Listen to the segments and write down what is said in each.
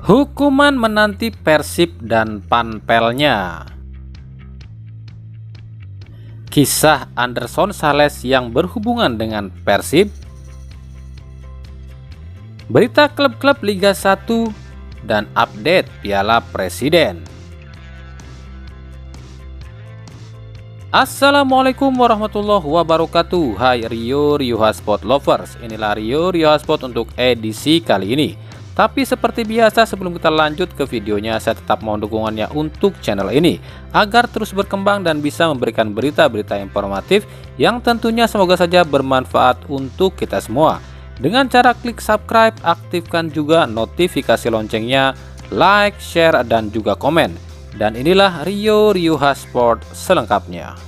Hukuman menanti Persib dan Panpelnya. Kisah Anderson Sales yang berhubungan dengan Persib. Berita klub-klub Liga 1 dan update Piala Presiden. Assalamualaikum warahmatullahi wabarakatuh. Hai Rio Hasport Lovers, inilah Rio Hasport untuk edisi kali ini. Tapi seperti biasa, sebelum kita lanjut ke videonya, saya tetap mohon dukungannya untuk channel ini agar terus berkembang dan bisa memberikan berita-berita informatif yang tentunya semoga saja bermanfaat untuk kita semua. Dengan cara klik subscribe, aktifkan juga notifikasi loncengnya, like, share, dan juga komen. Dan inilah Rio Hasport selengkapnya.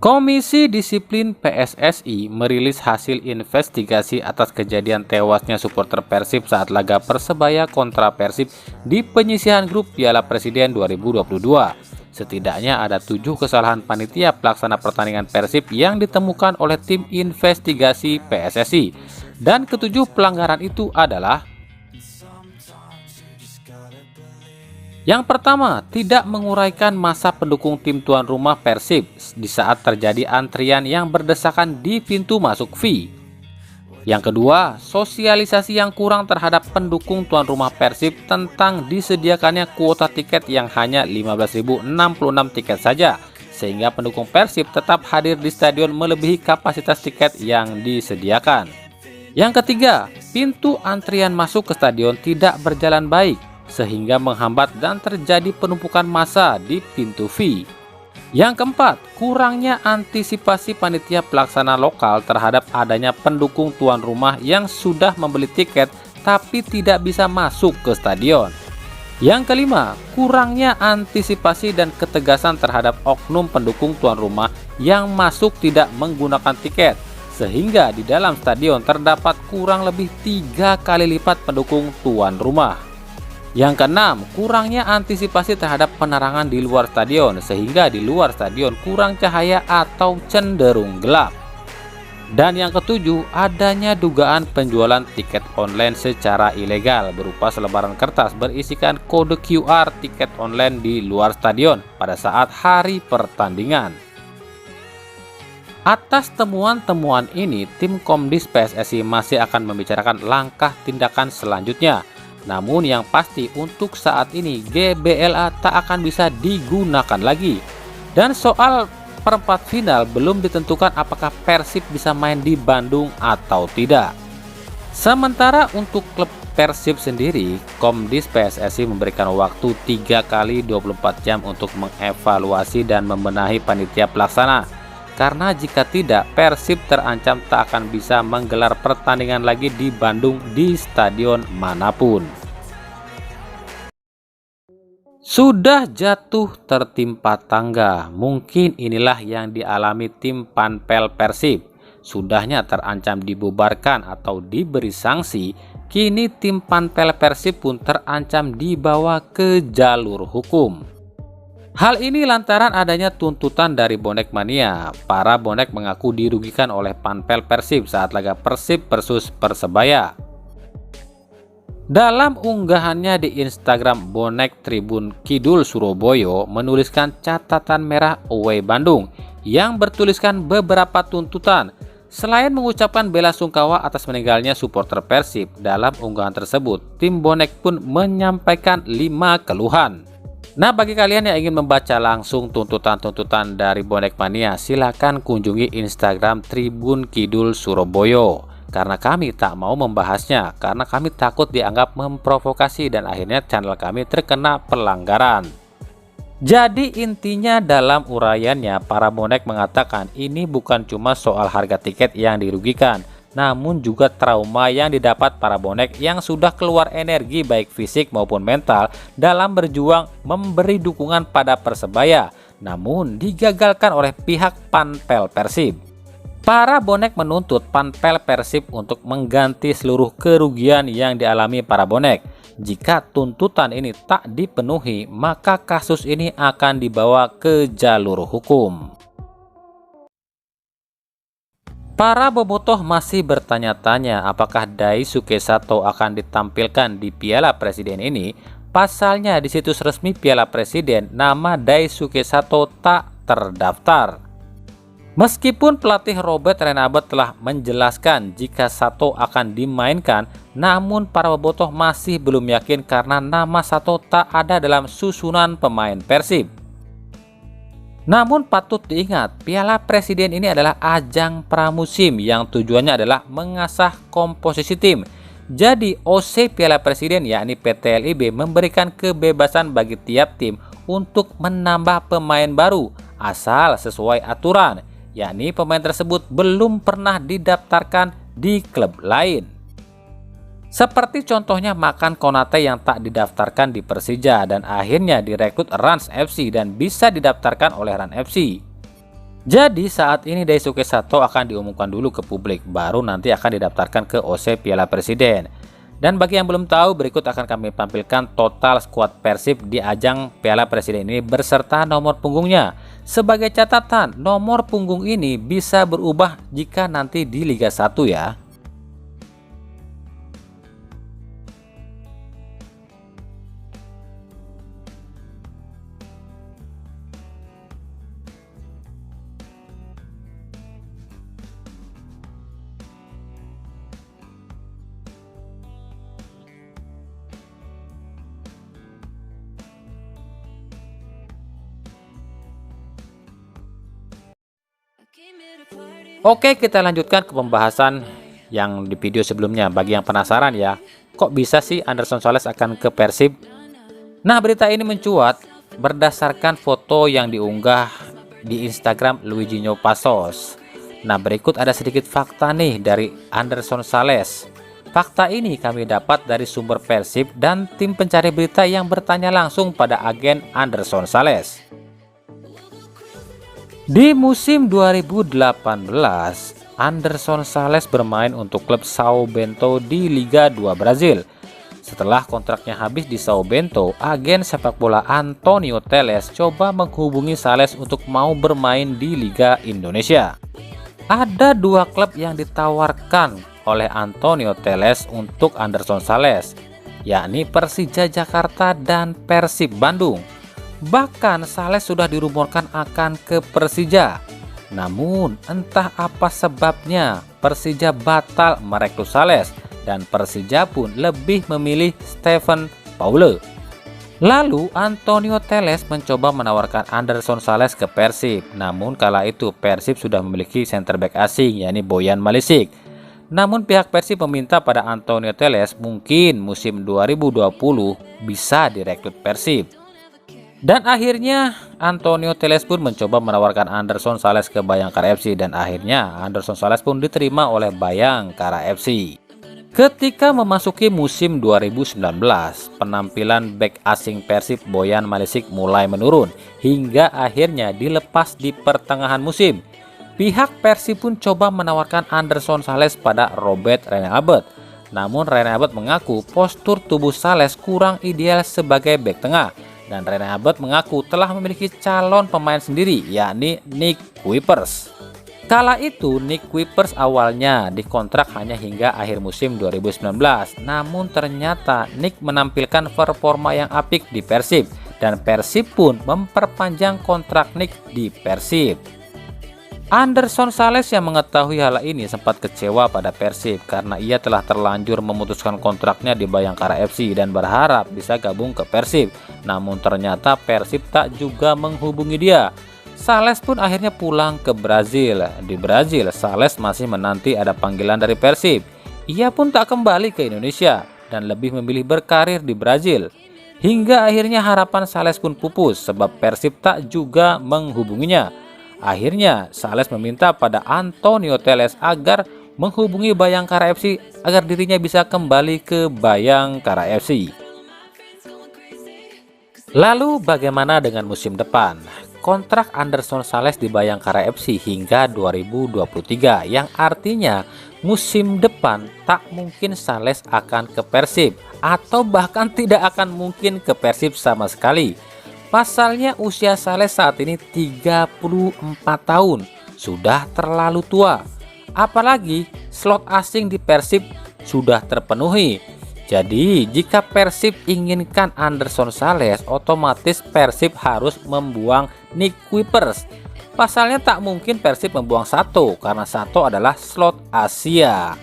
Komisi Disiplin PSSI merilis hasil investigasi atas kejadian tewasnya supporter Persib saat laga Persebaya kontra Persib di penyisihan grup Piala Presiden 2022. Setidaknya ada 7 kesalahan panitia pelaksana pertandingan Persib yang ditemukan oleh tim investigasi PSSI. Dan ketujuh pelanggaran itu adalah: yang pertama, tidak menguraikan masa pendukung tim tuan rumah Persib di saat terjadi antrian yang berdesakan di pintu masuk V. Yang kedua, sosialisasi yang kurang terhadap pendukung tuan rumah Persib tentang disediakannya kuota tiket yang hanya 15.066 tiket saja, sehingga pendukung Persib tetap hadir di stadion melebihi kapasitas tiket yang disediakan. Yang ketiga, pintu antrian masuk ke stadion tidak berjalan baik, sehingga menghambat dan terjadi penumpukan massa di pintu V. Yang keempat, kurangnya antisipasi panitia pelaksana lokal terhadap adanya pendukung tuan rumah yang sudah membeli tiket tapi tidak bisa masuk ke stadion. Yang kelima, kurangnya antisipasi dan ketegasan terhadap oknum pendukung tuan rumah yang masuk tidak menggunakan tiket, sehingga di dalam stadion terdapat kurang lebih 3 kali lipat pendukung tuan rumah. Yang keenam, kurangnya antisipasi terhadap penerangan di luar stadion, sehingga di luar stadion kurang cahaya atau cenderung gelap. Dan yang ketujuh, adanya dugaan penjualan tiket online secara ilegal berupa selebaran kertas berisikan kode QR tiket online di luar stadion pada saat hari pertandingan. Atas temuan-temuan ini, tim Komdis PSSI masih akan membicarakan langkah tindakan selanjutnya. Namun yang pasti untuk saat ini GBLA tak akan bisa digunakan lagi. Dan soal perempat final belum ditentukan apakah Persib bisa main di Bandung atau tidak. Sementara untuk klub Persib sendiri, Komdis PSSI memberikan waktu 3 kali 24 jam untuk mengevaluasi dan membenahi panitia pelaksana. Karena jika tidak, Persib terancam tak akan bisa menggelar pertandingan lagi di Bandung di stadion manapun. Sudah jatuh tertimpa tangga, mungkin inilah yang dialami tim Panpel Persib. Sudahnya terancam dibubarkan atau diberi sanksi, kini tim Panpel Persib pun terancam dibawa ke jalur hukum. Hal ini lantaran adanya tuntutan dari bonek mania. Para bonek mengaku dirugikan oleh Panpel Persib saat laga Persib versus Persebaya. Dalam unggahannya di Instagram, bonek Tribun Kidul Surabaya menuliskan catatan merah away Bandung yang bertuliskan beberapa tuntutan. Selain mengucapkan bela sungkawa atas meninggalnya supporter Persib, dalam unggahan tersebut tim bonek pun menyampaikan 5 keluhan. Nah, bagi kalian yang ingin membaca langsung tuntutan-tuntutan dari bonek mania, silakan kunjungi Instagram Tribun Kidul Surabaya. Karena kami tak mau membahasnya, karena kami takut dianggap memprovokasi dan akhirnya channel kami terkena pelanggaran. Jadi intinya dalam uraiannya, para bonek mengatakan ini bukan cuma soal harga tiket yang dirugikan, namun juga trauma yang didapat para bonek yang sudah keluar energi baik fisik maupun mental dalam berjuang memberi dukungan pada Persebaya, namun digagalkan oleh pihak Panpel Persib. Para bonek menuntut Panpel Persib untuk mengganti seluruh kerugian yang dialami para bonek. Jika tuntutan ini tak dipenuhi, maka kasus ini akan dibawa ke jalur hukum. Para bobotoh masih bertanya-tanya apakah Daisuke Sato akan ditampilkan di Piala Presiden ini. Pasalnya di situs resmi Piala Presiden nama Daisuke Sato tak terdaftar. Meskipun pelatih Robert Renabat telah menjelaskan jika Sato akan dimainkan, namun para bobotoh masih belum yakin karena nama Sato tak ada dalam susunan pemain Persib. Namun patut diingat, Piala Presiden ini adalah ajang pramusim yang tujuannya adalah mengasah komposisi tim. Jadi OC Piala Presiden yakni PT LIB memberikan kebebasan bagi tiap tim untuk menambah pemain baru asal sesuai aturan, yakni pemain tersebut belum pernah didaftarkan di klub lain. Seperti contohnya Makan Konate yang tak didaftarkan di Persija dan akhirnya direkrut Rans FC dan bisa didaftarkan oleh Rans FC. Jadi saat ini Daisuke Sato akan diumumkan dulu ke publik, baru nanti akan didaftarkan ke OC Piala Presiden. Dan bagi yang belum tahu, berikut akan kami tampilkan total skuad Persib di ajang Piala Presiden ini beserta nomor punggungnya. Sebagai catatan, nomor punggung ini bisa berubah jika nanti di Liga 1 ya. Oke, kita lanjutkan ke pembahasan yang di video sebelumnya. Bagi yang penasaran ya, kok bisa sih Anderson Sales akan ke Persib? Nah, berita ini mencuat berdasarkan foto yang diunggah di Instagram Luiginho Passos. Nah, berikut ada sedikit fakta nih dari Anderson Sales. Fakta ini kami dapat dari sumber Persib dan tim pencari berita yang bertanya langsung pada agen Anderson Sales. Di musim 2018, Anderson Sales bermain untuk klub São Bento di Liga 2 Brazil. Setelah kontraknya habis di São Bento, agen sepak bola Antonio Teles coba menghubungi Sales untuk mau bermain di Liga Indonesia. Ada dua klub yang ditawarkan oleh Antonio Teles untuk Anderson Sales, yakni Persija Jakarta dan Persib Bandung. Bahkan Sales sudah dirumorkan akan ke Persija. Namun entah apa sebabnya Persija batal merekrut Sales dan Persija pun lebih memilih Stephen Paule. Lalu Antonio Teles mencoba menawarkan Anderson Sales ke Persib. Namun kala itu Persib sudah memiliki center back asing yakni Boyan Malisic. Namun pihak Persib meminta pada Antonio Teles mungkin musim 2020 bisa direkrut Persib. Dan akhirnya Antonio Teles pun mencoba menawarkan Anderson Sales ke Bayangkara FC dan akhirnya Anderson Sales pun diterima oleh Bayangkara FC. Ketika memasuki musim 2019, penampilan bek asing Persib Boyan Malisic mulai menurun hingga akhirnya dilepas di pertengahan musim. Pihak Persib pun coba menawarkan Anderson Sales pada Robert Renabat. Namun Renabat mengaku postur tubuh Sales kurang ideal sebagai bek tengah. Dan Renabat mengaku telah memiliki calon pemain sendiri, yakni Nick Kuipers. Kala itu Nick Kuipers awalnya dikontrak hanya hingga akhir musim 2019. Namun ternyata Nick menampilkan performa yang apik di Persib. Dan Persib pun memperpanjang kontrak Nick di Persib. Anderson Sales yang mengetahui hal ini sempat kecewa pada Persib karena ia telah terlanjur memutuskan kontraknya di Bayangkara FC dan berharap bisa gabung ke Persib. Namun ternyata Persib tak juga menghubungi dia. Sales pun akhirnya pulang ke Brazil. Di Brazil, Sales masih menanti ada panggilan dari Persib. Ia pun tak kembali ke Indonesia dan lebih memilih berkarir di Brazil. Hingga akhirnya harapan Sales pun pupus sebab Persib tak juga menghubunginya. Akhirnya Sales meminta pada Antonio Teles agar menghubungi Bayangkara FC agar dirinya bisa kembali ke Bayangkara FC. Lalu bagaimana dengan musim depan? Kontrak Anderson Sales di Bayangkara FC hingga 2023, yang artinya musim depan tak mungkin Sales akan ke Persib, atau bahkan tidak akan mungkin ke Persib sama sekali. Pasalnya usia Sales saat ini 34 tahun, sudah terlalu tua. Apalagi slot asing di Persib sudah terpenuhi. Jadi jika Persib inginkan Anderson Sales, otomatis Persib harus membuang Nick Kuipers. Pasalnya tak mungkin Persib membuang Sato, karena Sato adalah slot Asia.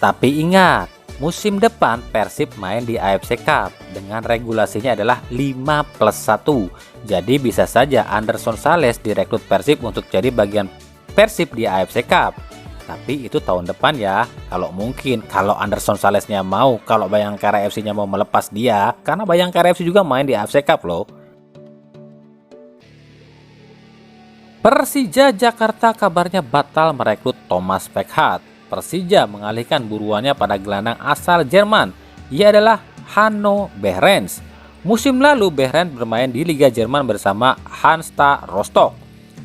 Tapi ingat, musim depan Persib main di AFC Cup dengan regulasinya adalah 5+1. Jadi bisa saja Anderson Sales direkrut Persib untuk jadi bagian Persib di AFC Cup. Tapi itu tahun depan ya, kalau mungkin, kalau Anderson Salesnya mau, kalau Bayangkara FC-nya mau melepas dia, karena Bayangkara FC juga main di AFC Cup loh. Persija Jakarta kabarnya batal merekrut Thomas Pekhat. Persija mengalihkan buruannya pada gelandang asal Jerman, ia adalah Hanno Behrens. Musim lalu Behrens bermain di Liga Jerman bersama Hansa Rostock,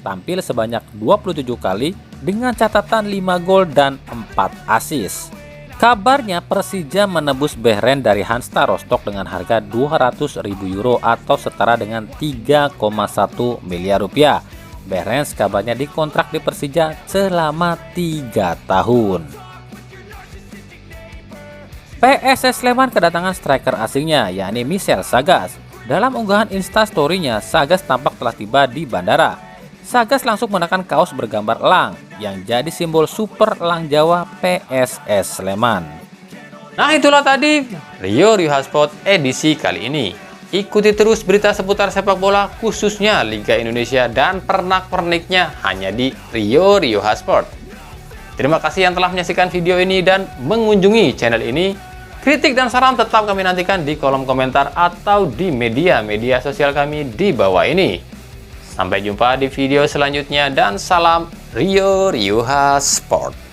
tampil sebanyak 27 kali dengan catatan 5 gol dan 4 assist. Kabarnya Persija menebus Behrens dari Hansa Rostock dengan harga 200.000 euro atau setara dengan 3,1 miliar rupiah. Behrens kabarnya dikontrak di Persija selama 3 tahun. PSS Sleman kedatangan striker asingnya, yakni Michel Sagas. Dalam unggahan Instastory-nya, Sagas tampak telah tiba di bandara. Sagas langsung mengenakan kaos bergambar elang yang jadi simbol Super Elang Jawa PSS Sleman. Nah, itulah tadi Rio Sport edisi kali ini. Ikuti terus berita seputar sepak bola, khususnya Liga Indonesia dan pernak-perniknya hanya di Rio Sport. Terima kasih yang telah menyaksikan video ini dan mengunjungi channel ini. Kritik dan saran tetap kami nantikan di kolom komentar atau di media sosial kami di bawah ini. Sampai jumpa di video selanjutnya dan salam Rio Sport.